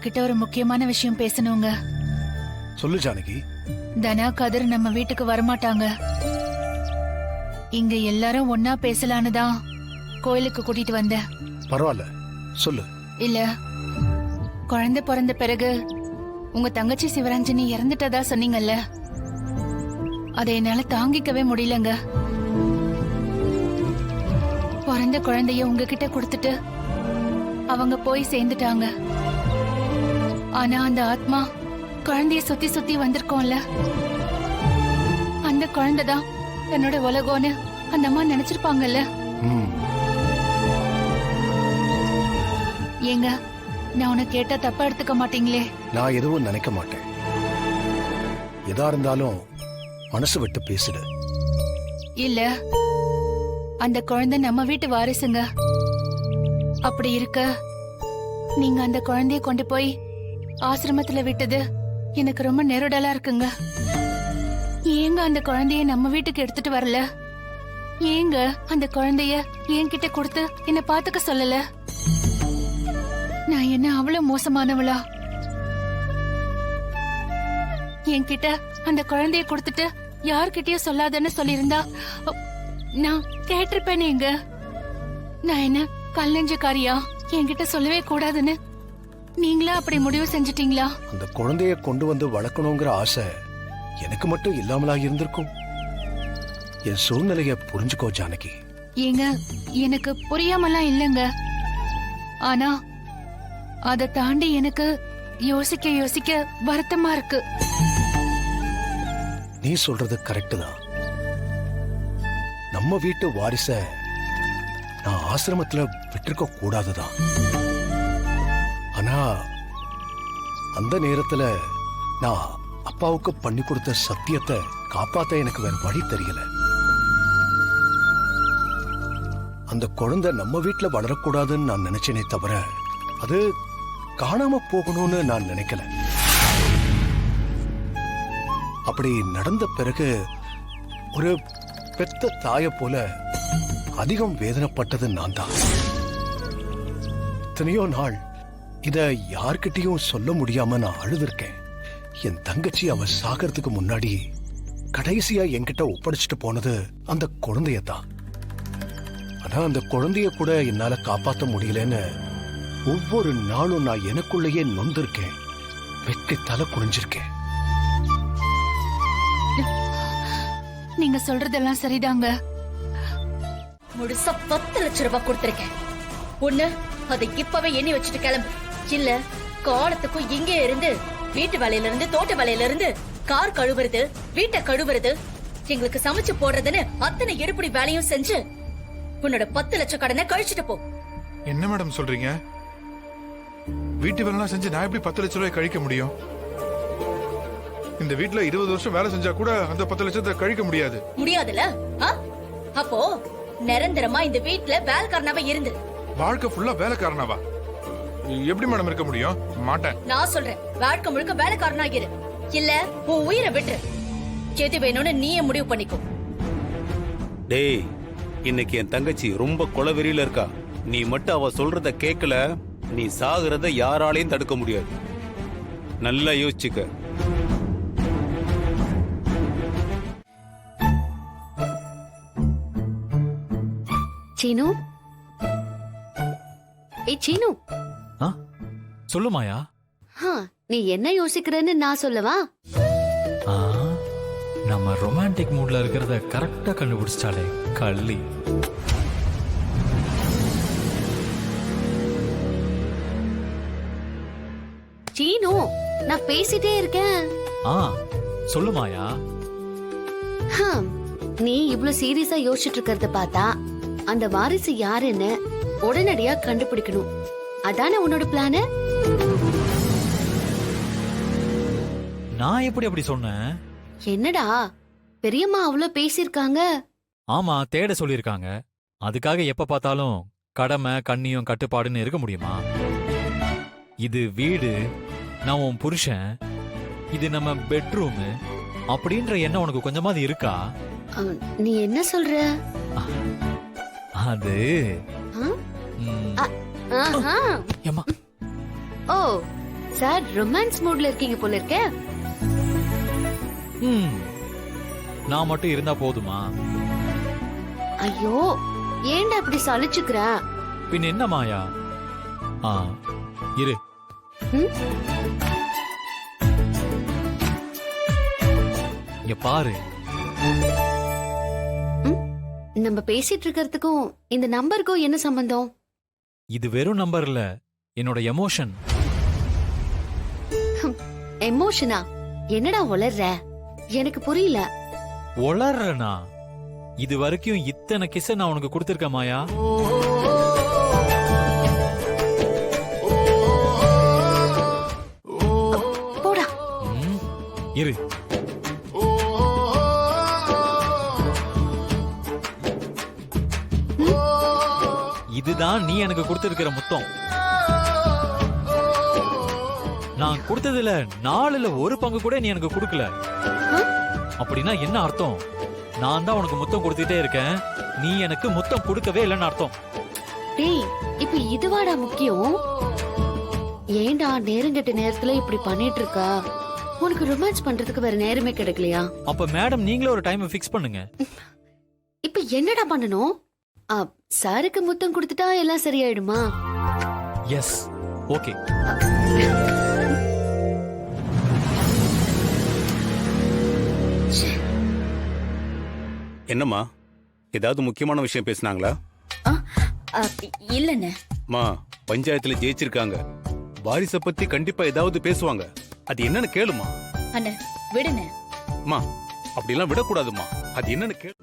உங்ககிட்ட ஒரு முக்கியமான விஷயம் பேசணுங்க. சொல்லு ஜானகி. தனா கதிர் நம்ம வீட்டுக்கு வரமாட்டாங்க. இங்க எல்லாரும் ஒன்னா பேசலான்னு தான் கோயிலுக்கு கூட்டிட்டு வந்தேன். பரவாயில்ல, சொல்லு. இல்ல, குழந்தை பிறந்த பிறகு உங்க தங்கச்சி சிவரஞ்சனி இறந்துட்டதா சொன்னீங்கல்ல, அதை என்னால தாங்கிக்கவே முடியலங்க. பிறந்த குழந்தைய உங்ககிட்ட கொடுத்துட்டு அவங்க போய் சேர்ந்துட்டாங்க. ஆனா அந்த ஆத்மா குழந்தைய சுத்தி சுத்தி வந்திருக்கோம்ல, அந்த குழந்தைதான் என்னோட உலகம்னு அந்த அம்மா நினைச்சிருப்பாங்கல்ல. ஏங்க, நான் உனக்கு கேட்டா தப்பா எடுத்துக்க மாட்டீங்களே? நான் எதுவும் நினைக்க மாட்டேன். எதா இருந்தாலும் மனசு விட்டு பேசிடு. இல்ல, அந்த குழந்தை நம்ம வீட்டு வாரிசுங்க. அப்படி இருக்க நீங்க அந்த குழந்தைய கொண்டு போய் ஆசிரமத்துல விட்டது எனக்கு ரொம்ப நெருடலா இருக்குங்க. ஏங்க அந்த குழந்தைய நம்ம வீட்டுக்கு எடுத்துட்டு வரல? ஏங்க அந்த குழந்தைய என்கிட்ட கொடுத்து என்ன பாத்துக்க சொல்லல? நான் என்ன அவ்வளவு மோசமானவளா? என்கிட்ட அந்த குழந்தைய கொடுத்துட்டு யார்கிட்டயும் சொல்லாதன்னு சொல்லியிருந்தா நான் கேட்டிருப்பேனேங்க. நான் என்ன கல்லஞ்சக்காரியா? என்கிட்ட சொல்லவே கூடாதுன்னு நீங்களா அப்படி முடிவு செஞ்சிட்டீங்களா? அந்த குழந்தைய கொண்டு வந்து வளர்க்கணுங்கிற ஆசை எனக்கு மட்டும் இல்லாமலா இருந்திருக்கும்? என் சூழ்நிலைய புரிஞ்சுக்கோ ஜானகி. ஏங்க, எனக்கு புரியாமலாம் இல்லங்க. ஆனா அதை தாண்டி எனக்கு யோசிக்க யோசிக்க வருத்தமா இருக்கு. நீ சொல்றது கரெக்ட் தான். நம்ம வீட்டு வாரிச நான் ஆசிரமத்துல விட்டிருக்க கூடாதுதான். ஆனா அந்த நேரத்துல நான் அப்பாவுக்கு பண்ணி கொடுத்த சத்தியத்தை காப்பாத்த எனக்கு வேற வழி தெரியல. அந்த குழந்தை நம்ம வீட்டுல வளரக்கூடாதுன்னு நான் நினைச்சேனே தவிர அது காணாம போகணும்னு நான் நினைக்கல. அப்படி நடந்த பிறகு ஒரு பெத்த தாய போல அதிகம் வேதனைப்பட்டது நான் தான். எத்தனையோ நாள் இத யார்கிட்டயும் சொல்ல முடியாம நான் அழுதுருக்கேன். என் தங்கச்சி அவ சாகிறதுக்கு முன்னாடி கடைசியா என்கிட்ட ஒப்படைச்சிட்டு போனது அந்த குழந்தையதான். ஆனா அந்த குழந்தைய கூட என்னால காப்பாத்த முடியலன்னு ஒவ்வொரு நாளும் நான் எனக்குள்ளேயே நொந்திருக்கேன். வெட்டி தலை குனிஞ்சிருக்கேன். நீங்க சொல்றதெல்லாம் சரிதாங்க. முழுசா 10 லட்சம் ரூபாய் கொடுத்திருக்கேன். ஒண்ணு அதை இப்பவே எண்ணி வச்சுட்டு கிளம்பு. இல்ல காலத்துக்கும் இங்கே இருந்து வீட்டு வேலையில இருந்து தோட்ட வேலையில இருந்து கார் கழுவுறது, வீட்டை கழுவுறது, எங்களுக்கு சமைச்சு போடுறதுன்னு அத்தனை எடுப்படி வேலையும் செஞ்சு உன்னோட 10 லட்சம் கடனை கழிச்சிட்டு போ. என்ன மேடம் சொல்றீங்க? வீட்டு வேலை செஞ்சு நான் எப்படி 10 லட்சம் ரூபாய் கழிக்க முடியும்? இந்த வீட்டுல 20 வருஷம் வேலை செஞ்சா கூட அந்த 10 லட்சத்தை கழிக்க முடியாது. முடியாதுல்ல? அப்போ நிரந்தரமா இந்த வீட்டுல வேலைக்காரனாவா இருந்து வாழ்க்கை ஃபுல்லா வேலைக்காரனாவா எப்படி மேடம் இருக்க முடியும்? மாட்டேன். நான் சொல்றேன், வாழ்க்கை முழுக்க வேலைக்காரனாகிரு. இல்ல உன் உயிரை விட்டு எது வேணும்னு நீயே முடிவு பண்ணிக்கோ. டேய், இன்னைக்கு என் தங்கச்சி ரொம்ப கொலவெறியில இருக்கா. நீ மட்டும் அவ சொல்றத கேட்கல, நீ சாகுறத யாராலையும் தடுக்க முடியாது. நல்லா யோசிச்சுக்க. சீனு, ஏய் சீனு. சொல்லு மாயா. நீ என்ன யோசிக்கிறன்னு நான் சொல்லவா? நம்ம ரொமான்டிக் மூட்ல இருக்கிறத கரெக்டா கண்டுபிடிச்சாலே கள்ளி. சீனு, நான் பேசிட்டே இருக்கேன். சொல்லு மாயா. நீ இவ்ளோ சீரியஸா யோசிச்சுட்டு இருக்கிறத பார்த்தா அந்த வாரிசு யாருன்னு உடனடியா கண்டுபிடிக்கணும். அதானே உன்னோட பிளான்? நான் எப்படி அப்படி சொன்னேன்? என்னடா பெரியம்மா அவ்ளோ பேசிருக்காங்க. ஆமா, தேட சொல்லிருக்காங்க. அதுக்காக எப்ப பார்த்தாலும் கடமை கண்ணியம் கட்டுப்பாடுன்னு இருக்க முடியுமா? இது வீடு, நான் உன் புருஷன், இது நம்ம பெட்ரூம் அப்படின்ற எண்ணம் உனக்கு கொஞ்சமாவது இருக்கா? நீ என்ன சொல்ற? அது ஓ, சார் ரொமான்ஸ் மூட்ல இருக்கீங்க போல இருக்க. ம், நான் மட்டும் இருந்தா போதுமா? ஐயோ ஏன்டா இப்படி சலிச்சுக்கிற? பின் என்ன மாயா? ஆ, இரு. ம்? இங்க பாரு. நம்ம பேசிட்டு இருக்கிறதுக்கும் இந்த நம்பருக்கும் என்ன சம்பந்தம்? இது வெறும் நம்பர் இல்ல, என்னோட எமோஷன். எமோஷனா? என்னடா உளர்ற? எனக்கு புரியல. உளறனா? இது வரைக்கும் இத்தனை கிச நான் உனக்கு கொடுத்திருக்கேன் மாயா. போடா. ம், இரு. இதுதான் நீ எனக்கு கொடுத்திருக்கிற முத்தம். நான் கொடுத்ததுல 4ல் 1 பங்கு கூட நீ எனக்கு கொடுக்கல. அப்படின்னா என்ன அர்த்தம்? நான் தான் உனக்கு முத்தம் கொடுத்துட்டே இருக்கேன், நீ எனக்கு முத்தம் கொடுக்கவே இல்லைன்னு அர்த்தம். டேய் இப்ப இதுவாடா முக்கியம்? ஏன்டா நேரங்கெட்ட நேரத்துல இப்படி பண்ணிட்டு இருக்க? உனக்கு ரொமான்ஸ் பண்றதுக்கு வேற நேரமே கிடைக்கலையா? அப்ப மேடம் நீங்களே ஒரு டைம் ஃபிக்ஸ் பண்ணுங்க. இப்ப என்னடா பண்ணணும்? சாருக்கு முத்தம் கொடுத்துட்டா எல்லாம் சரியாயிடுமா? S, okay. என்னம்மா, ஏதாவது முக்கியமான விஷயம் பேசுனாங்களா? இல்லண்ணே. மா, பஞ்சாயத்துல ஜெயிச்சிருக்காங்க, வாரிச பத்தி கண்டிப்பா ஏதாவது பேசுவாங்க. அது என்னன்னு கேளுமா. அண்ணே விடுண்ணே. மா, அப்படிலாம் விடக்கூடாதுமா. அது என்னன்னு கேளு.